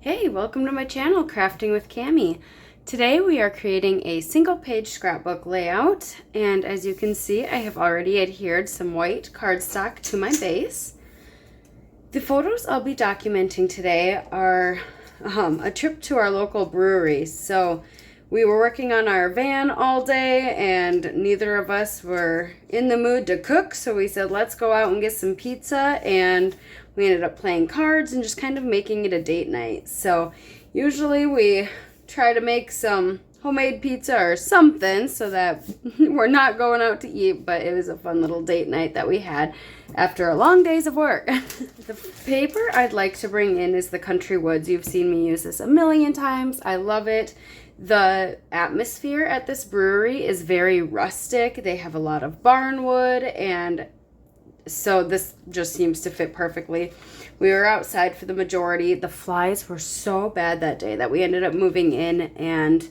Hey, welcome to my channel, Crafting with Cami. Today we are creating a single page scrapbook layout, and as you can see, I have already adhered some white cardstock to my base. The photos I'll be documenting today are a trip to our local brewery. So we were working on our van all day and neither of us were in the mood to cook, so we said let's go out and get some pizza, and we ended up playing cards and just kind of making it a date night. So usually we try to make some homemade pizza or something so that we're not going out to eat, but it was a fun little date night that we had after a long days of work. The paper I'd like to bring in is the Country Woods. You've seen me use this a million times. I love it. The atmosphere at this brewery is very rustic. They have a lot of barnwood, and so this just seems to fit perfectly. We were outside for the majority. The flies were so bad that day that we ended up moving in and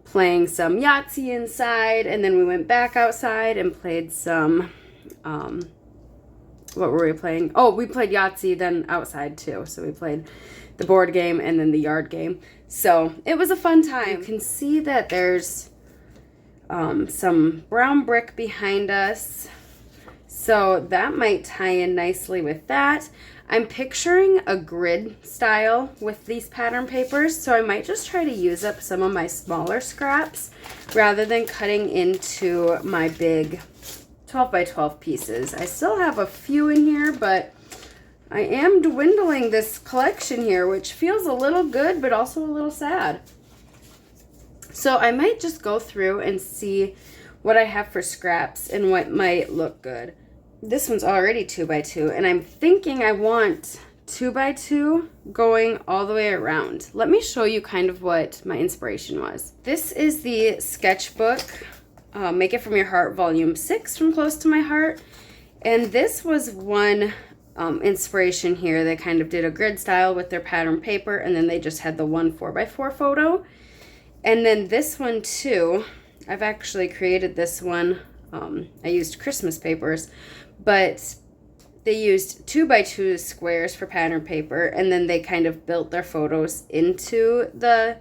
playing some Yahtzee inside, and then we went back outside and played some, what were we playing? Oh, we played Yahtzee then outside too. So we played the board game and then the yard game. So it was a fun time. You can see that there's some brown brick behind us. So that might tie in nicely with that. I'm picturing a grid style with these pattern papers, so I might just try to use up some of my smaller scraps rather than cutting into my big 12 by 12 pieces. I still have a few in here, but I am dwindling this collection here, which feels a little good, but also a little sad. So I might just go through and see what I have for scraps and what might look good. This one's already 2 by 2, and I'm thinking I want 2 by 2 going all the way around. Let me show you kind of what my inspiration was. This is the sketchbook, Make It From Your Heart, Volume 6 from Close to My Heart. And this was one inspiration here. They kind of did a grid style with their pattern paper, and then they just had the one 4 by 4 photo. And then this one too, I've actually created this one. I used Christmas papers, but they used 2 by 2 squares for pattern paper, and then they kind of built their photos into the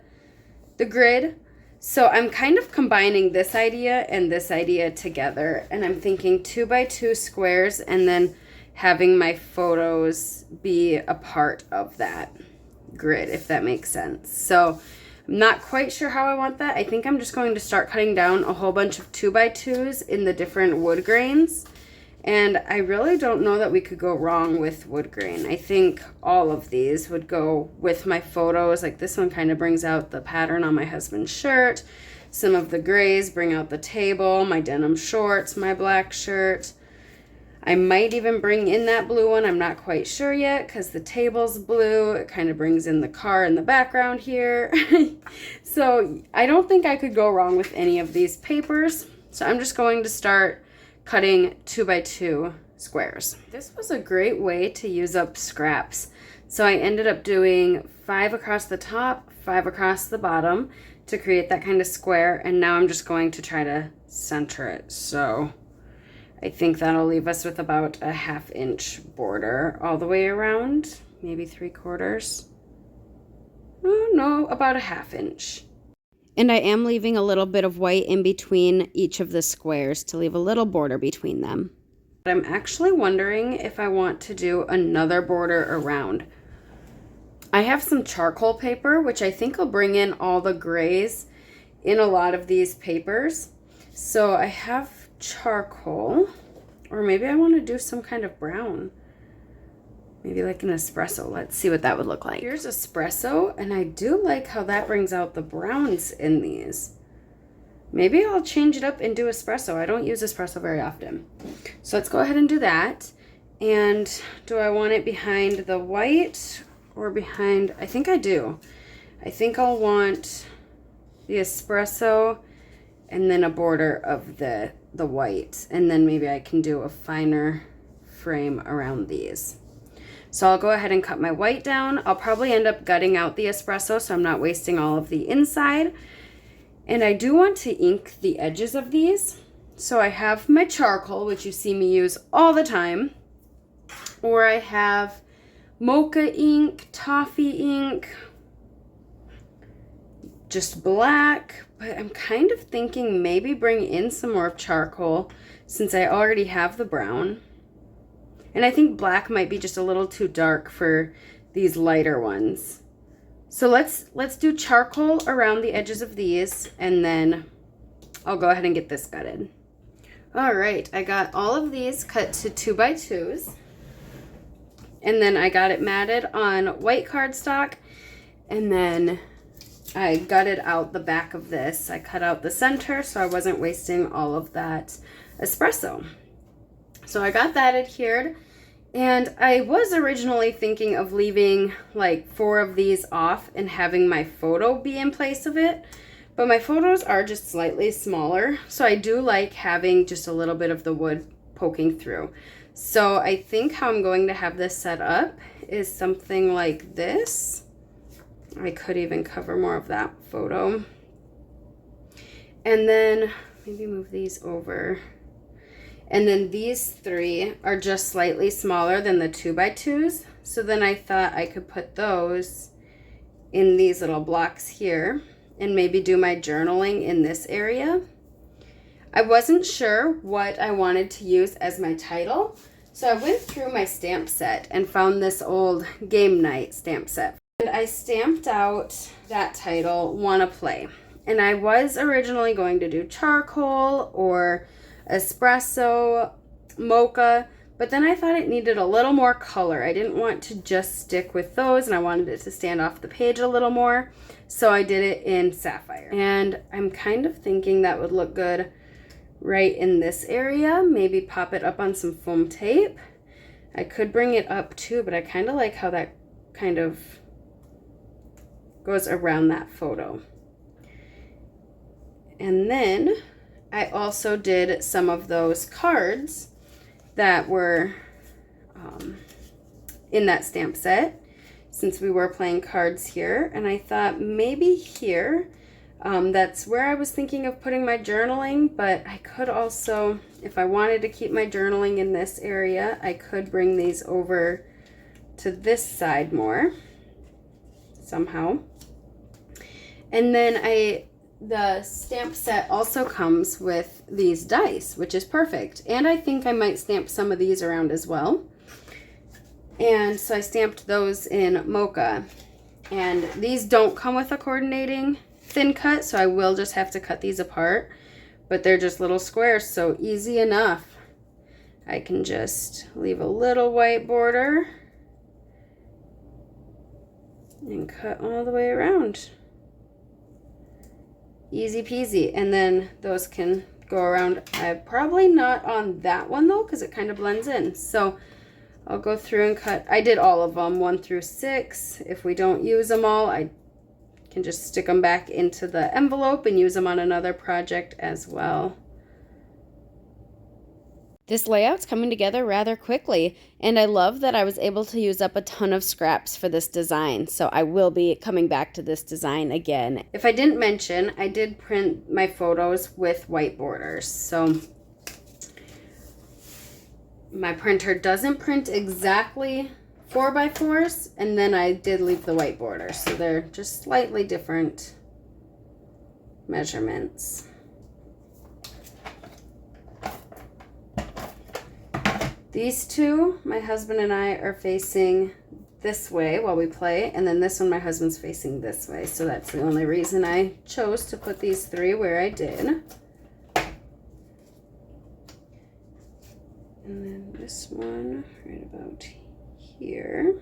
grid. So I'm kind of combining this idea and this idea together, and I'm thinking 2 by 2 squares and then having my photos be a part of that grid, if that makes sense. So I'm not quite sure how I want that. I think I'm just going to start cutting down a whole bunch of 2 by 2s in the different wood grains. And I really don't know that we could go wrong with wood grain. I think all of these would go with my photos. Like this one kind of brings out the pattern on my husband's shirt. Some of the grays bring out the table, my denim shorts, my black shirt. I might even bring in that blue one. I'm not quite sure yet because the table's blue. It kind of brings in the car in the background here. So I don't think I could go wrong with any of these papers. So I'm just going to start cutting 2 by 2 squares. This was a great way to use up scraps. So I ended up doing 5 across the top, 5 across the bottom to create that kind of square. And now I'm just going to try to center it. So I think that'll leave us with about a 1/2 inch border all the way around, maybe 3/4. Oh, no, about a 1/2 inch. And I am leaving a little bit of white in between each of the squares to leave a little border between them. But I'm actually wondering if I want to do another border around. I have some charcoal paper, which I think will bring in all the grays in a lot of these papers. So I have charcoal, or maybe I want to do some kind of brown. Maybe like an espresso. Let's see what that would look like. Here's espresso, and I do like how that brings out the browns in these. Maybe I'll change it up and do espresso. I don't use espresso very often. So let's go ahead and do that. And do I want it behind the white or behind? I think I do. I think I'll want the espresso and then a border of the white. And then maybe I can do a finer frame around these. So I'll go ahead and cut my white down. I'll probably end up gutting out the espresso so I'm not wasting all of the inside. And I do want to ink the edges of these. So I have my charcoal, which you see me use all the time. Or I have mocha ink, toffee ink, just black, but I'm kind of thinking maybe bring in some more charcoal since I already have the brown. And I think black might be just a little too dark for these lighter ones. So let's do charcoal around the edges of these, and then I'll go ahead and get this gutted. All right, I got all of these cut to 2x2s. And then I got it matted on white cardstock, and then I gutted out the back of this. I cut out the center so I wasn't wasting all of that espresso. So I got that adhered, and I was originally thinking of leaving like 4 of these off and having my photo be in place of it, but my photos are just slightly smaller, so I do like having just a little bit of the wood poking through. So I think how I'm going to have this set up is something like this. I could even cover more of that photo. And then maybe move these over. And then these 3 are just slightly smaller than the 2x2s. So then I thought I could put those in these little blocks here and maybe do my journaling in this area. I wasn't sure what I wanted to use as my title, so I went through my stamp set and found this old game night stamp set. And I stamped out that title, Wanna Play. And I was originally going to do charcoal or espresso, mocha, but then I thought it needed a little more color. I didn't want to just stick with those, and I wanted it to stand off the page a little more, so I did it in sapphire. And I'm kind of thinking that would look good right in this area. Maybe pop it up on some foam tape. I could bring it up too, but I kind of like how that kind of goes around that photo. And then I also did some of those cards that were in that stamp set, since we were playing cards here. And I thought maybe here, that's where I was thinking of putting my journaling, but I could also, if I wanted to keep my journaling in this area, I could bring these over to this side more somehow. And then the stamp set also comes with these dice, which is perfect. And I think I might stamp some of these around as well. And so I stamped those in mocha. And these don't come with a coordinating thin cut, so I will just have to cut these apart. But they're just little squares, so easy enough. I can just leave a little white border and cut all the way around. Easy peasy. And then those can go around. Probably not on that one though, because it kind of blends in. So I'll go through and cut. I did all of them, 1 through 6. If we don't use them all, I can just stick them back into the envelope and use them on another project as well. This layout's coming together rather quickly, and I love that I was able to use up a ton of scraps for this design, so I will be coming back to this design again. If I didn't mention, I did print my photos with white borders, so my printer doesn't print exactly 4x4s, and then I did leave the white borders, so they're just slightly different measurements. These two, my husband and I are facing this way while we play, and then this one my husband's facing this way, so that's the only reason I chose to put these 3 where I did. And then this one right about here.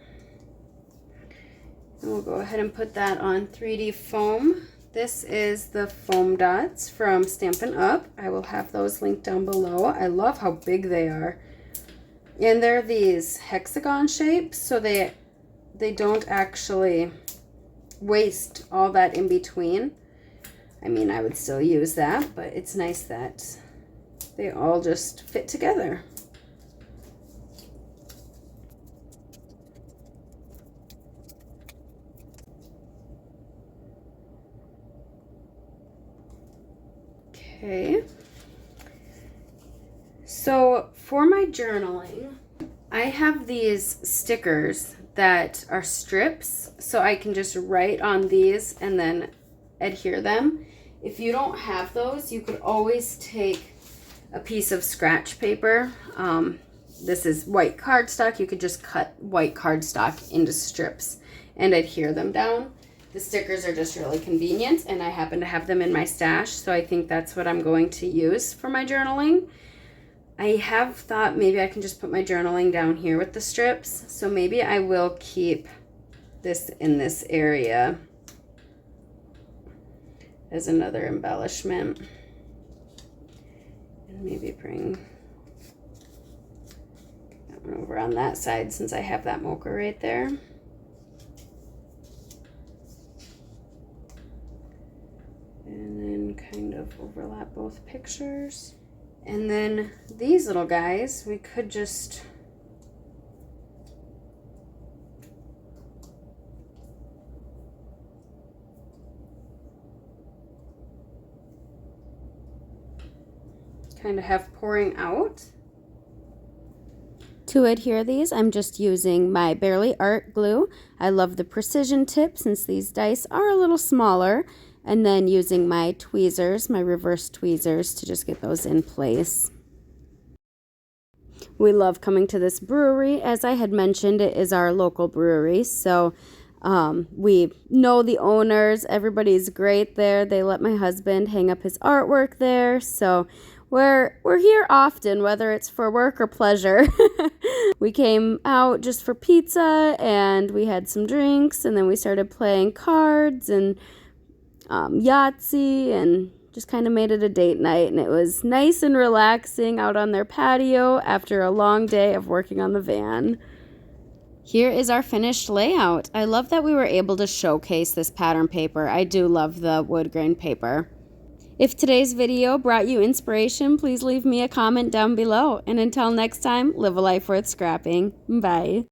And we'll go ahead and put that on 3D foam. This is the foam dots from Stampin' Up. I will have those linked down below. I love how big they are. And they're these hexagon shapes, so they don't actually waste all that in between. I mean, I would still use that, but it's nice that they all just fit together. Okay. So for my journaling, I have these stickers that are strips, so I can just write on these and then adhere them. If you don't have those, you could always take a piece of scratch paper. This is white cardstock. You could just cut white cardstock into strips and adhere them down. The stickers are just really convenient, and I happen to have them in my stash, so I think that's what I'm going to use for my journaling. I have thought maybe I can just put my journaling down here with the strips, so maybe I will keep this in this area as another embellishment. And maybe bring that one over on that side since I have that mocha right there. And then kind of overlap both pictures. And then these little guys, we could just kind of have pouring out. To adhere these, I'm just using my Barely Art glue. I love the precision tip since these dice are a little smaller. And then using my tweezers, my reverse tweezers, to just get those in place. We love coming to this brewery. As I had mentioned, it is our local brewery. So we know the owners. Everybody's great there. They let my husband hang up his artwork there. So we're here often, whether it's for work or pleasure. We came out just for pizza, and we had some drinks, and then we started playing cards and Yahtzee, and just kind of made it a date night, and it was nice and relaxing out on their patio after a long day of working on the van. Here is our finished layout. I love that we were able to showcase this pattern paper. I do love the wood grain paper. If today's video brought you inspiration, please leave me a comment down below. And until next time, live a life worth scrapping. Bye.